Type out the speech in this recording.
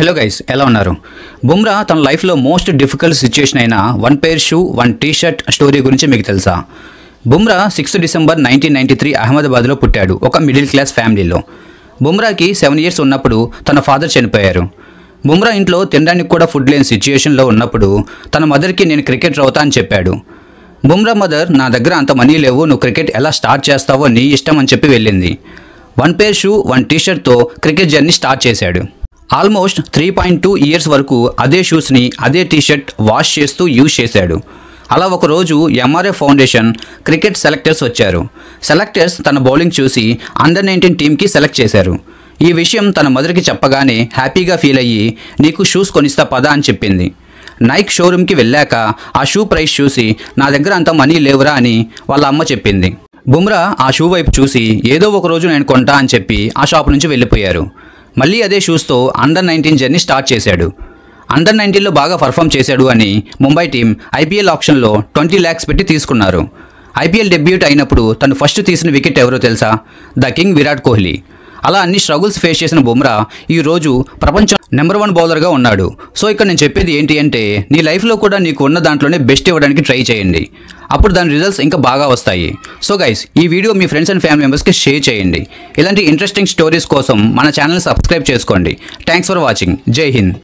Hello guys, ఎలా ఉన్నారు? బుమ్రా తన లైఫ్లో మోస్ట్ డిఫికల్ట్ సిచ్యుయేషన్ అయిన one pair shoe one T shirt story గురించి మీకు తెలుసా? బుమ్రా 6 డిసెంబర్ 1993 అహ్మదాబాద్లో పుట్టాడు, ఒక మిడిల్ క్లాస్ ఫ్యామిలీలో. బుమ్రాకి 7 ఇయర్స్ ఉన్నప్పుడు తన ఫాదర్ చనిపోయారు. బుమ్రా ఇంట్లో తినడానికి కూడా ఫుడ్ లేని సిచ్యుయేషన్లో ఉన్నప్పుడు తన మదర్కి నేను క్రికెటర్ అవుతా అని చెప్పాడు. బుమ్రా మదర్, నా దగ్గర అంత మనీ లేవు, నువ్వు క్రికెట్ ఎలా స్టార్ట్ చేస్తావో నీ ఇష్టం అని చెప్పి వెళ్ళింది. One pair shoe one T షర్ట్తో క్రికెట్ జర్నీ స్టార్ట్ చేశాడు. ఆల్మోస్ట్ 3.2 ఇయర్స్ వరకు అదే షూస్ని అదే టీషర్ట్ వాష్ చేస్తూ యూజ్ చేశాడు. అలా ఒకరోజు ఎంఆర్ఏ ఫౌండేషన్ క్రికెట్ సెలెక్టర్స్ వచ్చారు. సెలెక్టర్స్ తన బౌలింగ్ చూసి అండర్-19 టీంకి సెలెక్ట్ చేశారు. ఈ విషయం తన మదర్కి చెప్పగానే హ్యాపీగా ఫీల్ అయ్యి, నీకు షూస్ కొనిస్తా పదా అని చెప్పింది. నైక్ షోరూమ్కి వెళ్ళాక ఆ షూ ప్రైస్ చూసి, నా దగ్గర అంత మనీ లేవురా అని వాళ్ళ అమ్మ చెప్పింది. బుమ్రా ఆ షూ వైపు చూసి, ఏదో ఒకరోజు నేను కొంటా అని చెప్పి ఆ షాప్ నుంచి వెళ్ళిపోయారు. మళ్ళీ అదే షూస్తో అండర్-19 జర్నీ స్టార్ట్ చేశాడు. అండర్-19లో బాగా పర్ఫామ్ చేశాడు అని ముంబై టీం ఐపీఎల్ ఆప్షన్లో 20 lakhs పెట్టి తీసుకున్నారు. ఐపీఎల్ డెబ్యూట్ అయినప్పుడు తను ఫస్ట్ తీసిన వికెట్ ఎవరో తెలుసా? The king Virat Kohli. అలా అన్ని స్ట్రగుల్స్ ఫేస్ చేసిన బుమ్రా ఈరోజు ప్రపంచం నెంబర్ 1 బౌలర్గా ఉన్నాడు. సో ఇక్కడ నేను చెప్పేది ఏంటి అంటే, నీ లైఫ్లో కూడా నీకు ఉన్న దాంట్లోనే బెస్ట్ ఇవ్వడానికి ట్రై చేయండి, అప్పుడు దాని రిజల్ట్స్ ఇంకా బాగా వస్తాయి. సో గైస్, ఈ video me friends and family మెంబర్స్కి షేర్ చేయండి. ఇలాంటి ఇంట్రెస్టింగ్ స్టోరీస్ కోసం మన ఛానల్ సబ్స్క్రైబ్ చేసుకోండి. Thanks for watching. జై హింద్.